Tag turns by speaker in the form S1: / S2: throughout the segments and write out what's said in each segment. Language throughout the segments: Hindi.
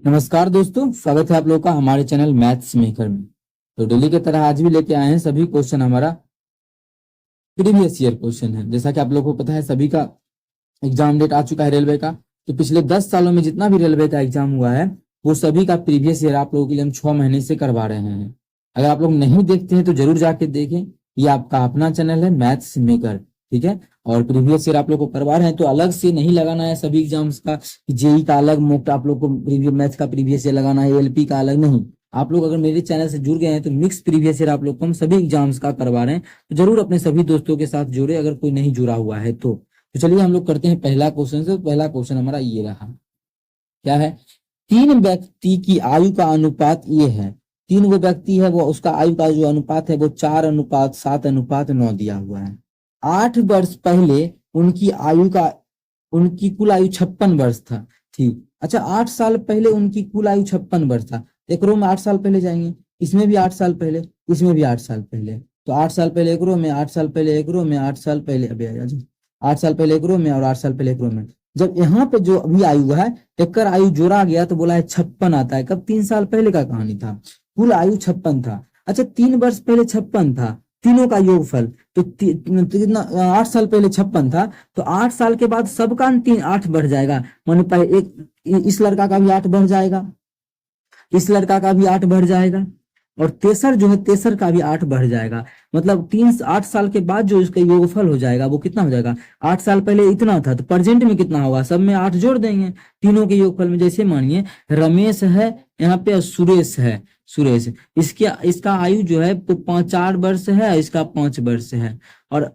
S1: नमस्कार दोस्तों, स्वागत है आप लोगों का हमारे चैनल मैथ्स मेकर में। तो डेली की तरह आज भी लेके आए हैं सभी क्वेश्चन हमारा प्रीवियस ईयर क्वेश्चन है। जैसा कि आप लोगों को पता है सभी का एग्जाम डेट आ चुका है रेलवे का। तो पिछले 10 सालों में जितना भी रेलवे का एग्जाम हुआ है वो सभी का प्रीवियस ईयर आप लोगों के लिए हम 6 महीने से करवा रहे हैं। अगर आप लोग नहीं देखते हैं तो जरूर जाके देखें। ये आपका अपना चैनल है मैथ्स मेकर, ठीक है। और प्रीवियस ईयर आप लोग को करवा रहे हैं तो अलग से नहीं लगाना है सभी एग्जाम्स का। जेई का अलग मुफ्त आप लोग को प्रीवियस मैथ्स का प्रीवियस ईयर लगाना है, एलपी का अलग नहीं। आप लोग अगर मेरे चैनल से जुड़ गए हैं तो मिक्स प्रीवियस ईयर आप लोग को हम सभी एग्जाम्स का करवा रहे हैं। तो जरूर अपने सभी दोस्तों के साथ जुड़े अगर कोई नहीं जुड़ा हुआ है तो चलिए हम लोग करते हैं पहला क्वेश्चन से। पहला क्वेश्चन हमारा ये रहा, क्या है? 3 व्यक्ति की आयु का अनुपात ये है। 3 वो व्यक्ति है, वो उसका आयु का जो अनुपात है वो 4:7:9 दिया हुआ है। 8 वर्ष पहले उनकी कुल आयु 56 वर्ष था, ठीक। अच्छा, 8 साल पहले उनकी कुल आयु 56 वर्ष था। एक रो में 8 साल पहले जाएंगे, इसमें भी 8 साल पहले, इसमें भी 8 साल पहले। तो 8 साल पहले एक रो में, 8 साल पहले एक रो में, 8 साल पहले अभी 8 साल पहले एक रो में और 8 साल पहले एक रो में। जब यहाँ पे जो अभी आयु है एकर आयु जोड़ा गया तो बोला है 56 आता है। कब? 3 साल पहले का कहानी था। कुल आयु 56 था। अच्छा, 3 वर्ष पहले 56 था, तीनों का योगफल तो कितना? 8 साल पहले 56 था तो 8 साल के बाद सबका 8 बढ़ जाएगा। माने पहले एक इस लड़का का भी 8 बढ़ जाएगा, इस लड़का का भी 8 बढ़ जाएगा और तेसर जो है तेसर का भी 8 बढ़ जाएगा। मतलब 8 साल के बाद जो इसका योगफल हो जाएगा वो कितना हो जाएगा? 8 साल पहले इतना था तो प्रेजेंट में कितना होगा? सब में 8 जोड़ देंगे तीनों के योगफल में। जैसे मानिए रमेश है यहाँ पे, सुरेश है। सुरेश इसका आयु जो है तो 4 वर्ष है, इसका 5 वर्ष है और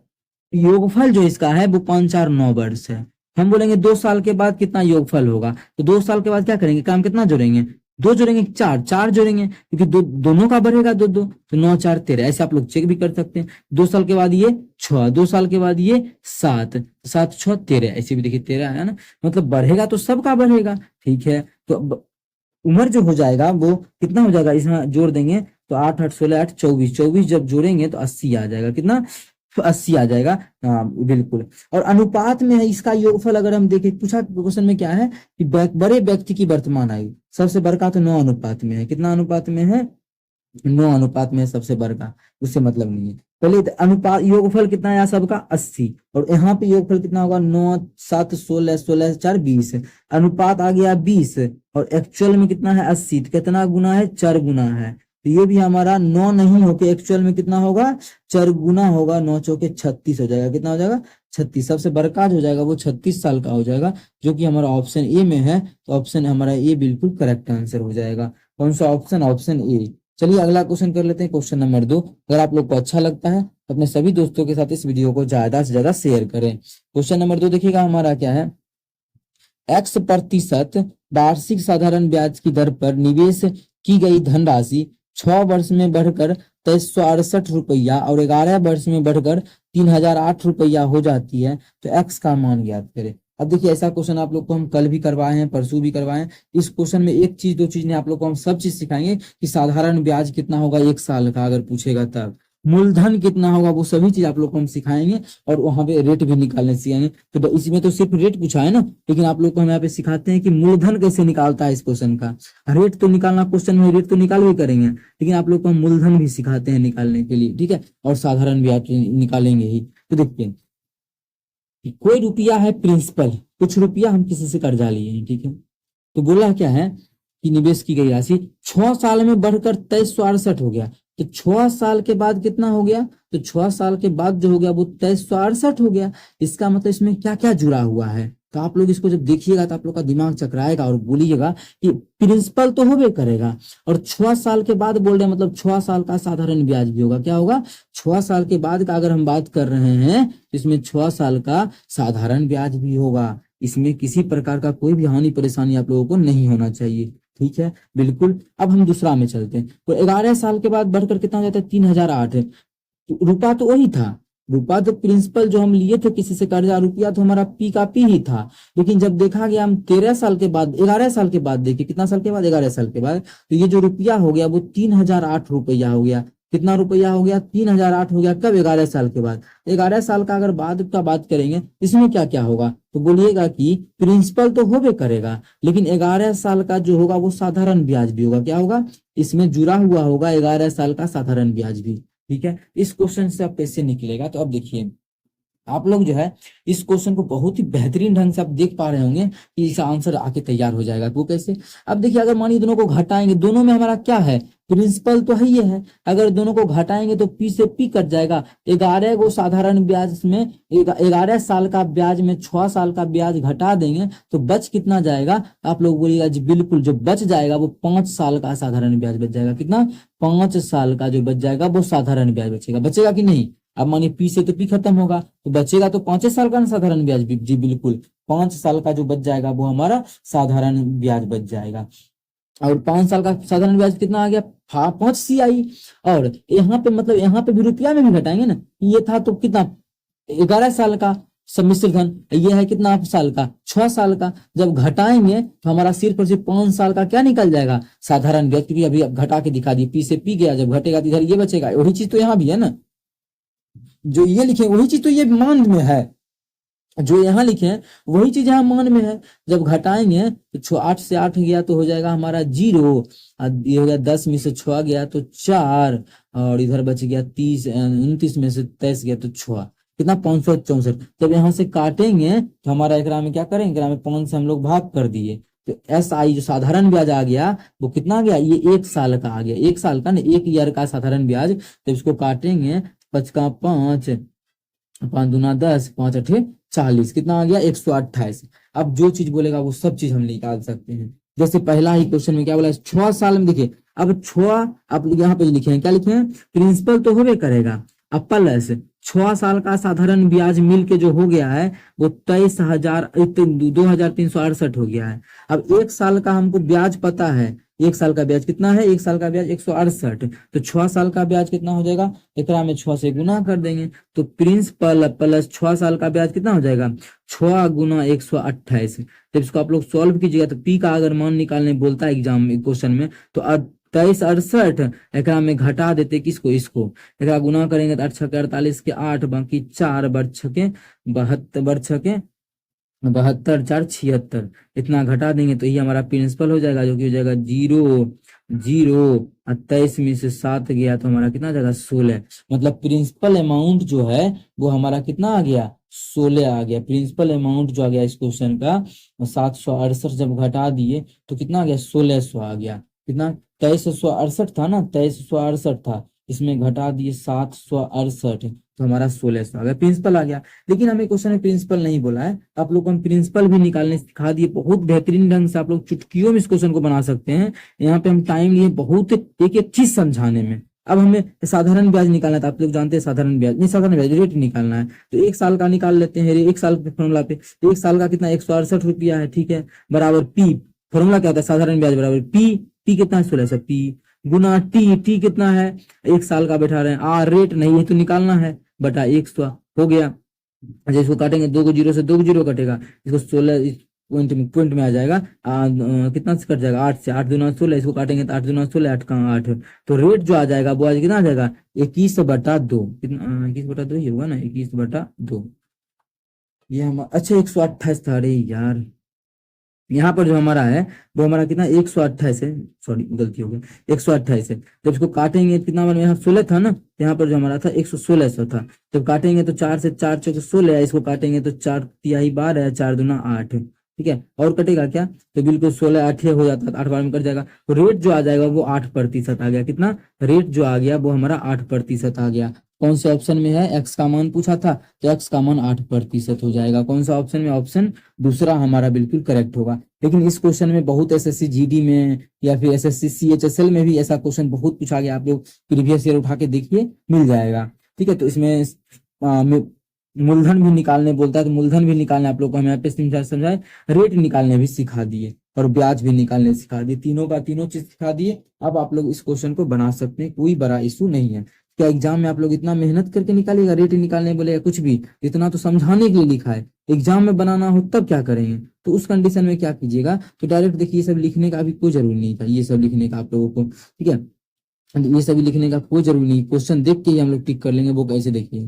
S1: योगफल जो इसका है वो 5 4 9 वर्ष है। हम बोलेंगे 2 साल के बाद कितना योगफल होगा, तो 2 साल के बाद क्या करेंगे? काम कितना जोड़ेंगे? 2 जोड़ेंगे, 4 जोड़ेंगे क्योंकि दोनों का बढ़ेगा 2 2 तो 9 4 13। ऐसे आप लोग चेक भी कर सकते हैं। 2 साल के बाद ये 6, 2 साल के बाद ये 7, 7 6 13, ऐसे भी देखिए 13 है ना। मतलब बढ़ेगा तो सबका बढ़ेगा, ठीक है। तो उम्र जो हो जाएगा वो कितना हो जाएगा? इसमें जोड़ देंगे तो 8 8 16 8 24, 24 जब जोड़ेंगे तो 80 आ जाएगा। कितना? 80 आ जाएगा। हाँ बिल्कुल। और अनुपात में है इसका योगफल। अगर हम देखें पूछा क्वेश्चन में क्या है कि बड़े व्यक्ति की वर्तमान आयु सबसे बड़का तो 9 अनुपात में है। कितना अनुपात में है? 9 अनुपात में है सबसे बड़का, उससे मतलब नहीं है। पहले अनुपात योगफल कितना है सबका? 80 और यहाँ पे योगफल कितना होगा? 9 7 16, 16 4 20। अनुपात आ गया 20 और एक्चुअल में कितना है? 80। तो कितना गुना है? 4 गुना है। तो ये भी हमारा 9 नहीं होके एक्चुअल में कितना होगा? 4 गुना होगा। 9 चौके 36 हो जाएगा। कितना हो जाएगा? 36। सबसे बड़का जो हो जाएगा वो 36 साल का हो जाएगा, जो कि हमारा ऑप्शन ए में है। तो ऑप्शन हमारा ए बिल्कुल करेक्ट आंसर हो जाएगा। कौन सा ऑप्शन? Option A. चलिए अगला क्वेश्चन कर लेते हैं, क्वेश्चन नंबर 2। अगर आप लोग को अच्छा लगता है तो अपने सभी दोस्तों के साथ इस वीडियो को ज्यादा से ज्यादा शेयर करें। क्वेश्चन नंबर 2 देखिएगा हमारा क्या है। x% वार्षिक साधारण ब्याज की दर पर निवेश की गई धनराशि 6 वर्ष में बढ़कर 2368 रुपया और 11 वर्ष में बढ़कर 3008 रुपया हो जाती है, तो x का मान ज्ञात करें। अब देखिए ऐसा क्वेश्चन आप लोग को हम कल भी करवाए हैं, परसों भी करवाए हैं। इस क्वेश्चन में एक चीज 2 चीज ने आप लोग को हम सब चीज सिखाएंगे कि साधारण ब्याज कितना होगा 1 साल का अगर पूछेगा तब, मूलधन कितना होगा वो सभी चीज आप लोग को हम सिखाएंगे और वहां पे रेट भी निकालने सिखाएंगे। तो इसमें तो सिर्फ रेट पूछा है ना, लेकिन आप लोग को हम यहाँ पे सिखाते हैं कि मूलधन कैसे निकालता है इस क्वेश्चन का। रेट तो निकालना क्वेश्चन में रेट तो निकाल भी करेंगे, लेकिन आप लोग को हम मूलधन भी सिखाते हैं निकालने के लिए, ठीक है। और साधारण ब्याज निकालेंगे ही। तो देखिए कोई रुपया है प्रिंसिपल, कुछ रुपया हम किसी से कर्जा लिए हैं, ठीक है। तो बोला क्या है कि निवेश की गई राशि 6 साल में बढ़कर 2368 हो गया। तो 6 साल के बाद कितना हो गया? तो 6 साल के बाद जो हो गया वो 2368 हो गया। इसका मतलब इसमें क्या क्या जुड़ा हुआ है? तो आप लोग इसको जब देखिएगा तो आप लोग का दिमाग चकराएगा और बोलिएगा कि प्रिंसिपल तो होबे करेगा और 6 साल के बाद बोल रहे हैं, मतलब 6 साल का साधारण ब्याज भी होगा। क्या होगा? 6 साल के बाद का अगर हम बात कर रहे हैं तो इसमें 6 साल का साधारण ब्याज भी होगा। इसमें किसी प्रकार का कोई भी हानि परेशानी आप लोगों को नहीं होना चाहिए, ठीक है। बिल्कुल। अब हम दूसरा में चलते हैं। तो 11 साल के बाद बढ़कर कितना हो जाता है? 3008। तो रुपया तो वही था, रुपया तो प्रिंसिपल जो हम लिए थे किसी से कर्जा, रुपया तो हमारा पी का पी ही था। लेकिन जब देखा गया हम 13 साल के बाद 11 साल के बाद देखिए कितना साल के बाद? 11 साल के बाद तो ये जो रुपया हो गया वो 3008 रुपया हो गया। कितना रुपया हो गया, 3008 हो गया। कब? 11 साल के बाद। 11 साल का अगर बाद का बात करेंगे, इसमें क्या क्या होगा, तो बोलिएगा कि प्रिंसिपल तो होबे करेगा, लेकिन 11 साल का जो होगा वो साधारण ब्याज भी होगा। क्या होगा? इसमें जुड़ा हुआ होगा 11 साल का साधारण ब्याज भी। ठीक है, इस क्वेश्चन से अब कैसे निकलेगा, तो अब देखिए आप लोग जो है इस क्वेश्चन को बहुत ही बेहतरीन ढंग से आप देख पा रहे होंगे कि इसका आंसर आके तैयार हो जाएगा। वो कैसे? अब देखिए, अगर मानिए दोनों को घटाएंगे, दोनों में हमारा क्या है, प्रिंसिपल तो है ही है। अगर दोनों को घटाएंगे तो पी से पी कट जाएगा। 11 को साधारण ब्याज में 11 साल का ब्याज में 6 साल का ब्याज घटा देंगे तो बच कितना जाएगा, आप लोग बोलिएगा जी बिल्कुल, जो बच जाएगा वो 5 साल का साधारण ब्याज बच जाएगा। कितना? 5 साल का जो बच जाएगा वो साधारण ब्याज बचेगा। बचेगा कि नहीं? अब मानिए पी से तो पी खत्म होगा तो बचेगा तो 5 साल का ना साधारण ब्याज भी। जी बिल्कुल, 5 साल का जो बच जाएगा वो हमारा साधारण ब्याज बच जाएगा। और 5 साल का साधारण ब्याज कितना आ गया, 5 CI। और यहाँ पे मतलब यहाँ पे भी रुपया में भी घटाएंगे ना, ये था तो कितना, 11 साल का सम्मिश्र धन, ये है कितना साल का, 6 साल का। जब घटाएंगे तो हमारा सिर्फ और सिर्फ 5 साल का क्या निकल जाएगा, साधारण ब्याज। क्योंकि अभी अब घटा के दिखा दिए, पी से पी गया, जब घटेगा तो इधर ये बचेगा। वही चीज तो यहाँ भी है ना, जो ये लिखे वही चीज तो ये मान में है, जो यहाँ लिखे हैं वही चीज यहाँ मान में है। जब घटाएंगे तो 8 से 8 गया तो हो जाएगा हमारा 0, ये हो गया 10 में से 6 गया तो 4, और इधर बच गया 30, 29 में से 23 गया तो 6, कितना 564। जब यहाँ से काटेंगे तो हमारा एकरा में क्या करेंगे, एकरा में 5 से हम लोग भाग कर दिए तो SI जो साधारण ब्याज आ गया वो कितना आ गया, ये 1 साल का आ गया। 1 साल का ना, 1 ईयर का साधारण ब्याज। जब इसको काटेंगे 5 का 5, 5 दूना 10, 5 अठे 40, कितना आ गया 128। अब जो चीज बोलेगा वो सब चीज हम निकाल सकते हैं। जैसे पहला ही क्वेश्चन में क्या बोला, 6 साल में। देखिए अब 6 आप यहाँ पे लिखे हैं, क्या लिखे हैं, प्रिंसिपल तो होबे करेगा, अब प्लस 6 साल का साधारण ब्याज मिल के जो हो गया है वो 23,368 हो गया है। अब 1 साल का हमको ब्याज पता है, 1 साल का ब्याज कितना है, 1 साल का ब्याज 168, तो 6 साल का ब्याज कितना हो जाएगा, एकरा में 6 से गुना कर देंगे तो प्रिंसिपल प्लस 6 साल का ब्याज कितना हो जाएगा, 6 गुना 128। जब इसको आप लोग सॉल्व कीजिएगा तो पी का अगर मान निकालने बोलता है एग्जाम में क्वेश्चन में, तो 2368 एकरा में घटा देते किसको, इसको। एकरा गुना करेंगे तो 8 छके 48 के 8, बाकी 4 बड़ छके 72, बड़ छके 72, 4 76, इतना घटा देंगे तो ये हमारा प्रिंसिपल हो जाएगा, जो कि हो जाएगा 0 0। 23 में से 7 गया तो हमारा कितना जाएगा, 16। मतलब प्रिंसिपल अमाउंट जो है वो हमारा कितना आ गया, 16 आ गया। प्रिंसिपल अमाउंट जो आ गया इस क्वेश्चन का 768 जब घटा दिए तो कितना आ गया, 1600 आ गया। कितना, 2368 था ना, 2368 था, इसमें घटा दिए 768 तो हमारा 1600 आ गया, प्रिंसिपल आ गया। लेकिन हमें क्वेश्चन में प्रिंसिपल नहीं बोला है, आप लोग को हम प्रिंसिपल भी निकालने सिखा दिए। बहुत बेहतरीन ढंग से आप लोग चुटकियों में इस क्वेश्चन को बना सकते हैं। यहाँ पे हम टाइम लिए बहुत एक एक चीज समझाने में। अब हमें साधारण ब्याज निकालना था, आप लोग जानते हैं साधारण ब्याज नहीं, साधारण ब्याज रेट निकालना है तो 1 साल का निकाल लेते हैं। 1 साल के फॉर्मूला पे 1 साल का कितना 168 रुपया है, ठीक है, बराबर पी। फॉर्मूला क्या होता है, साधारण ब्याज बराबर पी कितना है 1600, पी गुना टी कितना है 1 साल का बैठा रहे हैं, रेट नहीं है तो निकालना है, बटा 100 हो गया। अच्छा इसको काटेंगे, 2 को 0 से 2 को 0 कटेगा, इसको 16 पॉइंट में आ जाएगा। कितना से कट जाएगा, 8 से, 8 दूना 16, इसको काटेंगे तो 8 दूना 16, 8 का 8, तो रेट जो आ जाएगा वो आज कितना आ जाएगा 21/2। कितना 21/2 ही होगा ना, 21/2 ये हम। अच्छा 128 था, अरे यार यहाँ पर जो हमारा है वो हमारा कितना 128 है, सॉरी गलती हो गई, 128 है। जब इसको काटेंगे कितना बना, यहाँ 16 था ना, यहाँ पर जो हमारा था 116 था। जब काटेंगे तो 4 से 4 चौके 16 है, इसको काटेंगे तो 4 तिहाई 12 है, 4 दूना 8, ठीक है, और कटेगा क्या, तो बिल्कुल 16 8 हो जाता है, 8 बार में कट जाएगा। तो रेट जो आ जाएगा वो 8% आ गया। कितना रेट जो आ गया वो हमारा 8% आ गया। कौन से ऑप्शन में है, एक्स का मान पूछा था तो एक्स का मान 8% हो जाएगा। कौन सा ऑप्शन में, ऑप्शन दूसरा हमारा बिल्कुल करेक्ट होगा। लेकिन इस क्वेश्चन में बहुत एसएससी जीडी में या फिर एसएससी सीएचएसएल में भी ऐसा क्वेश्चन बहुत पूछा गया, आप लोग प्रीवियस ईयर उठा के देखिए मिल जाएगा, ठीक है। तो इसमें मूलधन भी निकालने बोलता है तो मूलधन भी निकालने आप लोग को हम यहाँ पे समझाए, रेट निकालने भी सिखा दिए और ब्याज भी निकालने सिखा दिए, तीनों का तीनों चीज सिखा दिए। अब आप लोग इस क्वेश्चन को बना सकते हैं, कोई बड़ा इशू नहीं है। क्या एग्जाम में आप लोग इतना मेहनत करके निकालिएगा, रेट निकालने बोलेगा कुछ भी, इतना तो समझाने के लिए लिखा है, एग्जाम में बनाना हो तब क्या करेंगे, तो उस कंडीशन में क्या कीजिएगा, तो डायरेक्ट देखिए ये सब लिखने का अभी कोई जरूरी नहीं था, ये सब लिखने का आप लोगों को, ठीक है। ये सभी लिखने का कोई जरूरी नहीं, क्वेश्चन देख के ही हम लोग टिक कर लेंगे। वो कैसे देखिए,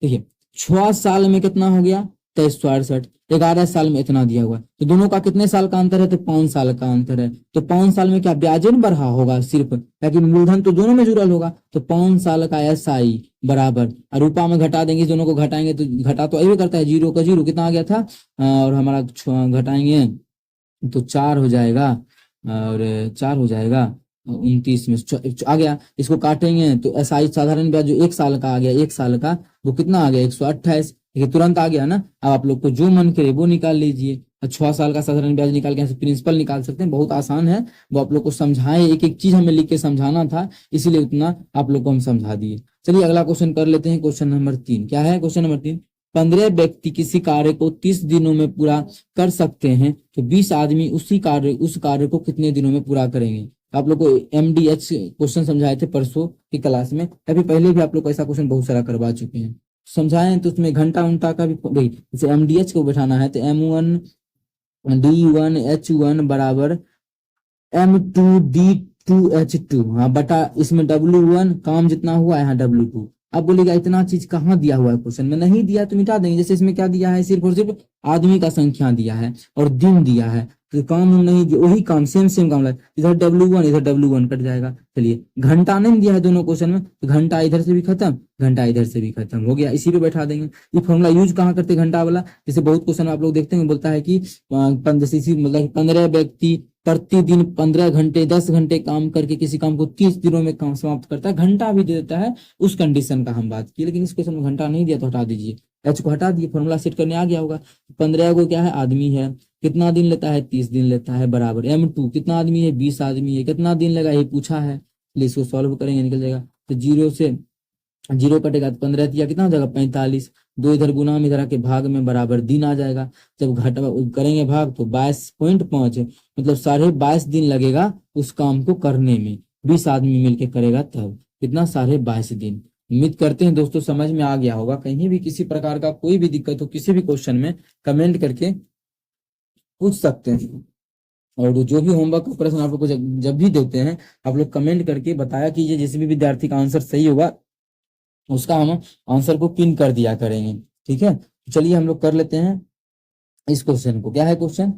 S1: देखिए 6 साल में कितना हो गया 2362, 11 साल में इतना दिया हुआ है, तो दोनों का कितने साल का अंतर है, तो 5 साल का अंतर है। तो 5 साल में क्या ब्याजन बढ़ा होगा सिर्फ, ताकि मूलधन तो दोनों में जुड़ल होगा, तो 5 साल का SI बराबर, और रूपा में घटा देंगे, इस दोनों को घटाएंगे तो घटा तो अभी करता है, जीरो का जीरो कितना आ गया था, और हमारा घटाएंगे तो 4 हो जाएगा, और 4 हो जाएगा 29 में आ गया। इसको काटेंगे तो SI साधारण ब्याज जो 1 साल का आ गया, 1 साल का वो कितना आ गया 128, ये तुरंत आ गया ना। अब आप लोग को जो मन करे वो निकाल लीजिए, 6 साल का साधारण ब्याज निकाल के प्रिंसिपल निकाल सकते हैं, बहुत आसान है। वो आप लोग को समझाए, एक एक चीज हमें लिख के समझाना था, इसीलिए उतना आप लोग को हम समझा दिए। चलिए अगला क्वेश्चन कर लेते हैं, क्वेश्चन नंबर 3 क्या है, क्वेश्चन नंबर 3, 15 व्यक्ति किसी कार्य को 30 दिनों में पूरा कर सकते हैं, तो 20 आदमी उस कार्य को कितने दिनों में पूरा करेंगे। आप लोग को MDH क्वेश्चन समझाए थे परसों की क्लास में, अभी पहले भी आप लोग को ऐसा क्वेश्चन बहुत सारा करवा चुके हैं, समझाए हैं। तो उसमें घंटा उंटा का भी जैसे MDH को बैठाना है तो M1D1H1 बराबर M2D2H2, हाँ बटा इसमें W1 काम जितना हुआ है, यहाँ W2। अब बोलेगा इतना चीज कहाँ दिया हुआ है क्वेश्चन में, नहीं दिया तो मिटा देंगे। जैसे इसमें क्या दिया है, सिर्फ और सिर्फ आदमी का संख्या दिया है और दिन दिया है, तो काम हम नहीं, वही काम सेम काम लगा, इधर W1 इधर W1 कट जाएगा। चलिए घंटा नहीं दिया है दोनों क्वेश्चन में, तो घंटा इधर से भी खत्म, घंटा इधर से भी खत्म हो गया, इसी पे बैठा देंगे। ये फॉर्मूला यूज कहाँ करते हैं, घंटा वाला। जैसे बहुत क्वेश्चन आप लोग देखते हैं, बोलता है कि मतलब 15 व्यक्ति प्रतिदिन 15 घंटे 10 घंटे काम करके किसी काम को 30 दिनों में काम समाप्त करता है, घंटा भी दे देता है, उस कंडीशन का हम बात की। लेकिन इस क्वेश्चन में घंटा नहीं दिया तो हटा दीजिए, H को हटा दिए, फॉर्मूला सेट करने आ गया होगा। 15 को क्या है, आदमी है, कितना दिन लेता है 30 दिन लेता है, बराबर M2 कितना आदमी है 20 आदमी है, कितना दिन लगा ये पूछा है, इसको सॉल्व करेंगे निकल जाएगा। तो जीरो से जीरो कटेगा तो 15 दिया कितना हो जाएगा 45, 2 इधर गुना में इधर आके भाग में बराबर दिन आ जाएगा। जब घटा करेंगे भाग तो 22.5 मतलब 22.5 दिन लगेगा उस काम को करने में, 20 आदमी मिलके करेगा तब कितना 22.5 दिन। उम्मीद करते हैं दोस्तों समझ में आ गया होगा। कहीं भी किसी प्रकार का कोई भी दिक्कत हो किसी भी क्वेश्चन में कमेंट करके पूछ सकते हैं, और जो भी होमवर्क का प्रश्न आप लोग को जब भी देते हैं आप लोग कमेंट करके बताया कीजिए, जिस भी विद्यार्थी का आंसर सही होगा उसका हम आंसर को पिन कर दिया करेंगे, ठीक है। तो चलिए हम लोग कर लेते हैं इस क्वेश्चन को। क्या है क्वेश्चन,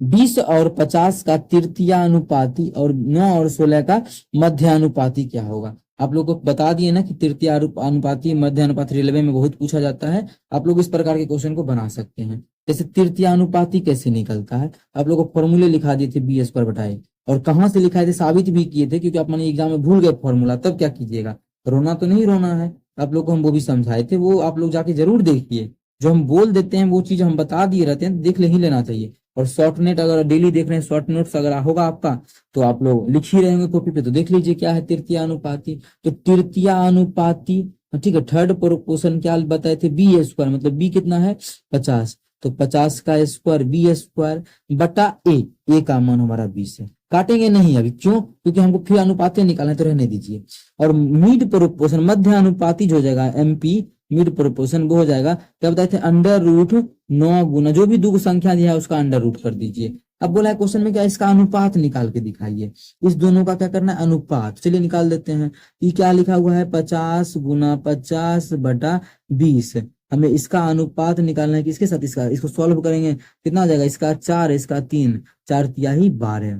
S1: 20 और 50 का तृतीयानुपाती और 9 और 16 का मध्यानुपाती क्या होगा। आप लोग को बता दिए ना कि तृतीय अनुपाती मध्य अनुपाती रेलवे में बहुत पूछा जाता है, आप लोग इस प्रकार के क्वेश्चन को बना सकते हैं। जैसे तृतीयानुपाती कैसे निकलता है, आप लोग को फॉर्मूले लिखा दिए थे B² और कहाँ से लिखाए थे साबित भी किए थे, क्योंकि आप मैंने एग्जाम में भूल गए फॉर्मूला, तब क्या कीजिएगा, रोना तो नहीं रोना है। आप लोग को हम वो भी समझाए थे, वो आप लोग जाके जरूर देखिए, जो हम बोल देते हैं वो चीज हम बता दिए रहते हैं, देख ले ही लेना चाहिए। और शॉर्ट नेट अगर डेली देख रहे हैं, शॉर्ट नोट्स अगर होगा आपका तो आप लोग लिख ही रहेंगे कॉपी पे, तो देख लीजिए क्या है तृतीयानुपाती। तो तृतीयानुपाती ठीक है, थर्ड प्रोपोर्शन क्या बताए थे B² मतलब B कितना है 50, तो 50 का स्क्वायर B² बटा ए का मान हमारा 20 है। काटेंगे नहीं अभी, क्यों, क्योंकि हमको फिर अनुपात निकालना है, तो रहने दीजिए। और मिड प्रोपोर्शन मध्य अनुपाती जो हो जाएगा MP मिड प्रोपोर्शन वो हो जाएगा, क्या बताए थे √9 गुना जो भी दो संख्या दिया है उसका अंडर रूट कर दीजिए। अब बोला है क्वेश्चन में क्या, इसका अनुपात निकाल के दिखाइए, इस दोनों का क्या करना है अनुपात। चलिए निकाल देते हैं। ये क्या लिखा हुआ है 50 गुना 50 बटा 20, हमें इसका अनुपात निकालना है किसके साथ, इसका, इसको सॉल्व करेंगे कितना हो जाएगा, इसका 4 इसका 3, 4 तिहाई 12,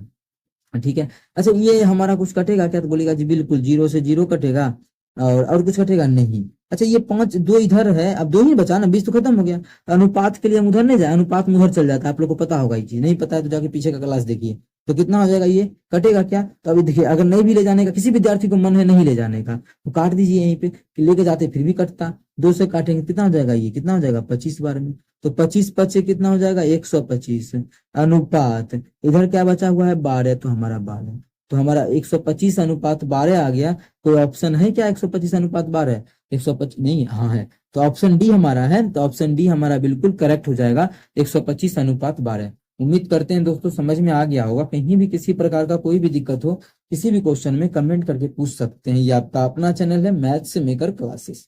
S1: ठीक है। अच्छा ये हमारा कुछ कटेगा क्या, तो बोलेगा जी बिल्कुल 0 से 0 कटेगा, और कुछ कटेगा नहीं। अच्छा ये 5 2 इधर है, अब 2 ही बचा ना, 20 तो खत्म हो गया। अनुपात के लिए हम उधर नहीं जाए, अनुपात में उधर चल जाता है, आप लोग को पता होगा ये चीज, नहीं पता है तो जाके पीछे का क्लास देखिए। तो कितना हो जाएगा, ये कटेगा क्या, तो अभी देखिए अगर नहीं भी ले जाने का, किसी विद्यार्थी को मन है नहीं ले जाने का तो काट दीजिए यहीं पे, लेके जाते फिर भी कटता, 2 से काटेंगे कितना हो जाएगा, ये कितना हो जाएगा 25 बार में, तो 25 25 कितना हो जाएगा 125। अनुपात इधर क्या बचा हुआ है 12, तो हमारा 12, तो हमारा 125 अनुपात 12 आ गया। कोई ऑप्शन है क्या 125 अनुपात 12, 125 नहीं, हाँ है, तो ऑप्शन डी हमारा है, तो ऑप्शन डी हमारा बिल्कुल करेक्ट हो जाएगा 125 अनुपात 12। उम्मीद करते हैं दोस्तों समझ में आ गया होगा। कहीं भी किसी प्रकार का कोई भी दिक्कत हो किसी भी क्वेश्चन में कमेंट करके पूछ सकते हैं। ये आपका अपना चैनल है मैथ्स मेकर क्लासेस,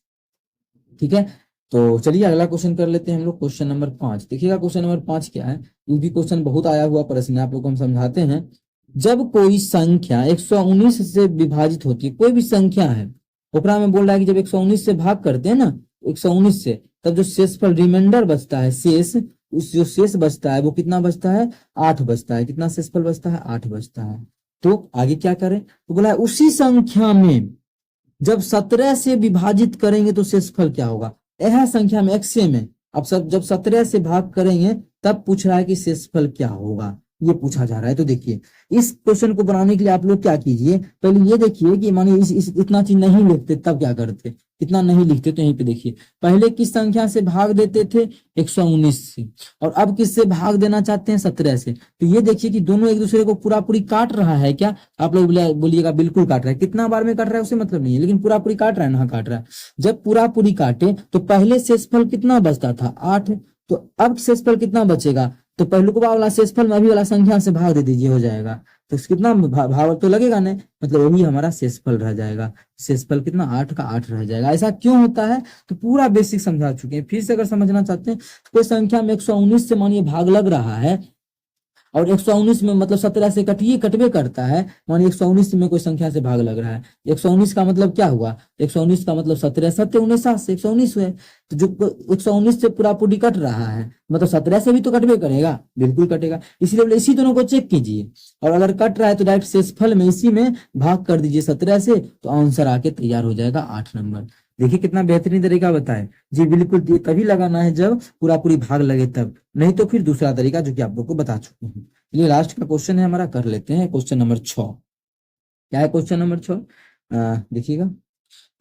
S1: ठीक है। तो चलिए अगला क्वेश्चन कर लेते हैं हम लोग, क्वेश्चन नंबर 5। देखिएगा क्वेश्चन नंबर 5 क्या है, ये भी क्वेश्चन बहुत आया हुआ प्रश्न है, आप लोग को हम समझाते हैं। जब कोई संख्या 119 से विभाजित होती है, कोई भी संख्या है, ओकरा में बोल रहा है कि जब 119 से भाग करते हैं ना, 119 से, तब जो शेषफल रिमाइंडर बचता है, शेष, उस जो शेष बचता है वो कितना बचता है, 8 बचता है। कितना शेषफल बचता है, 8 बचता है। तो आगे क्या करें, तो बोला है उसी संख्या में जब 17 से विभाजित करेंगे तो शेषफल क्या होगा। यह संख्या में एक्से में अब सब जब 17 से भाग करेंगे तब पूछ रहा है कि शेषफल क्या होगा, ये पूछा जा रहा है। तो देखिए इस क्वेश्चन को बनाने के लिए आप लोग क्या कीजिए, पहले ये देखिए कि मानिए इस इतना चीज नहीं लिखते तब क्या करते, इतना नहीं लिखते तो यहीं पे देखिए, पहले किस संख्या से भाग देते थे, 119 से, और अब किससे भाग देना चाहते हैं, 17 से। तो ये देखिए कि दोनों एक दूसरे को पूरा पूरी काट रहा है क्या, आप लोग बोलिएगा बिल्कुल काट रहा है। कितना बार में काट रहा है उसे मतलब नहीं है, लेकिन पूरा पूरी काट रहा है ना, काट रहा है। जब पूरा पूरी काटे तो पहले शेषफल कितना बचता था, 8, तो अब शेषफल कितना बचेगा, तो पहले को वाला शेषफल में अभी वाला संख्या से भाग दे दीजिए, हो जाएगा। तो कितना भाव तो लगेगा नहीं, मतलब वही हमारा शेषफल रह जाएगा। शेषफल कितना, 8 का 8 रह जाएगा। ऐसा क्यों होता है, तो पूरा बेसिक समझा चुके हैं। फिर से अगर समझना चाहते हैं, कोई संख्या में 119 से मानिए भाग लग रहा है, और 119 में मतलब 17 से कटवे करता है, मानिए 119 में कोई संख्या से भाग लग रहा है, 119 का मतलब क्या हुआ, 119 का मतलब 17 7 19 7 से 119 हुए। तो जो 119 से पूरा पूरी कट रहा है, मतलब 17 से भी तो कटवे करेगा, बिल्कुल कटेगा। इसलिए बोले इसी दोनों को चेक कीजिए, और अगर कट रहा है तो डायरेक्ट शेषफल में इसी में भाग कर दीजिए 17 से, तो आंसर आके तैयार हो जाएगा 8 नंबर। देखिए कितना बेहतरीन तरीका बताए जी, बिल्कुल ये तभी लगाना है जब पूरा पूरी भाग लगे तब, नहीं तो फिर दूसरा तरीका जो कि आप लोग को बता चुके हैं। चलिए लास्ट का क्वेश्चन है हमारा, कर लेते हैं क्वेश्चन नंबर 6। क्या है क्वेश्चन नंबर 6, देखिएगा,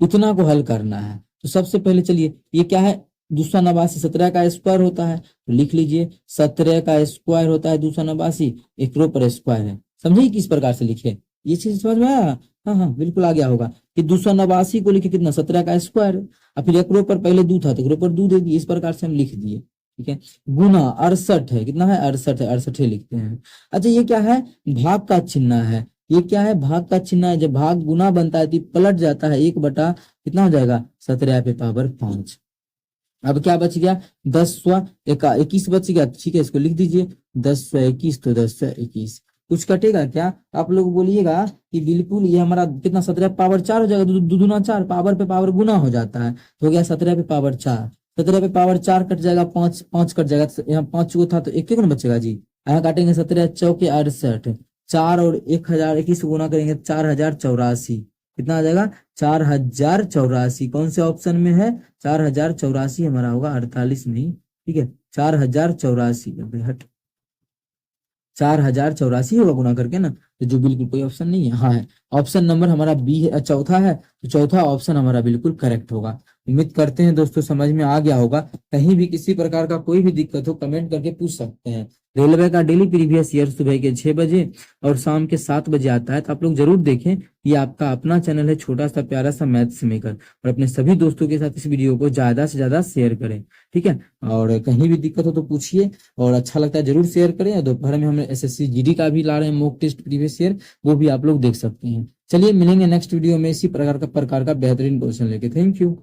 S1: इतना को हल करना है। तो सबसे पहले चलिए, ये क्या है, 289, 17 का स्क्वायर होता है, तो लिख लीजिए 17 का स्क्वायर होता है 289, एक पर स्क्वायर है। समझिए किस प्रकार से लिखे, ये चीज समझ में आया, हाँ हाँ बिल्कुल आ गया होगा कि 289 को लिखे कितना, 17 का स्क्वायर, और फिर एक पर पहले 2 था तो एक पर 2 दे दिए, इस प्रकार से हम लिख दिए। ठीक है, गुना 68 है, कितना है, 68 है, 68 लिखते हैं। अच्छा ये क्या है, भाग का चिन्ह है, ये क्या है, भाग का चिन्ह है। जब भाग गुना बनता है तो पलट जाता है, 1 बटा कितना हो जाएगा, 17 पे पावर 5। अब क्या बच गया, 1021 बच गया। ठीक है, इसको लिख दीजिए 1021, तो 1021 कुछ कटेगा क्या, आप लोग बोलिएगा कि बिल्कुल ये हमारा कितना, 17 पावर 4 हो जाएगा, दो दूना 4, पावर पे पावर गुना हो जाता है, तो हो गया 17 पे पावर 4, 17 पे पावर 4 कट जाएगा, 5 5 कट जाएगा, तो यहाँ 5 को था तो एक एक बचेगा जी, यहाँ काटेंगे 17 चौके 68, 4 और 1021 को गुना करेंगे 4084, कितना आ जाएगा, 4084। कौन से ऑप्शन में है, 4084 हमारा होगा, 48 नहीं, ठीक है, 4084, हट 4084 होगा गुना करके ना, तो जो बिल्कुल कोई ऑप्शन नहीं है, हाँ है, ऑप्शन नंबर हमारा बी है, चौथा है, तो चौथा ऑप्शन हमारा बिल्कुल करेक्ट होगा। उम्मीद करते हैं दोस्तों समझ में आ गया होगा। कहीं भी किसी प्रकार का कोई भी दिक्कत हो कमेंट करके पूछ सकते हैं। रेलवे का डेली प्रीवियस ईयर सुबह के 6 बजे और शाम के 7 बजे आता है, तो आप लोग जरूर देखें। ये आपका अपना चैनल है, छोटा सा प्यारा सा मैथ्स मेकर, और अपने सभी दोस्तों के साथ इस वीडियो को ज्यादा से ज्यादा शेयर करें। ठीक है, और कहीं भी दिक्कत हो तो पूछिए, और अच्छा लगता है जरूर शेयर करें। दोपहर में हम एसएससी जीडी का भी ला रहे हैं मॉक टेस्ट प्रीवियस ईयर, वो भी आप लोग देख सकते हैं। चलिए मिलेंगे नेक्स्ट वीडियो में इसी प्रकार का बेहतरीन क्वेश्चन लेके। Thank you.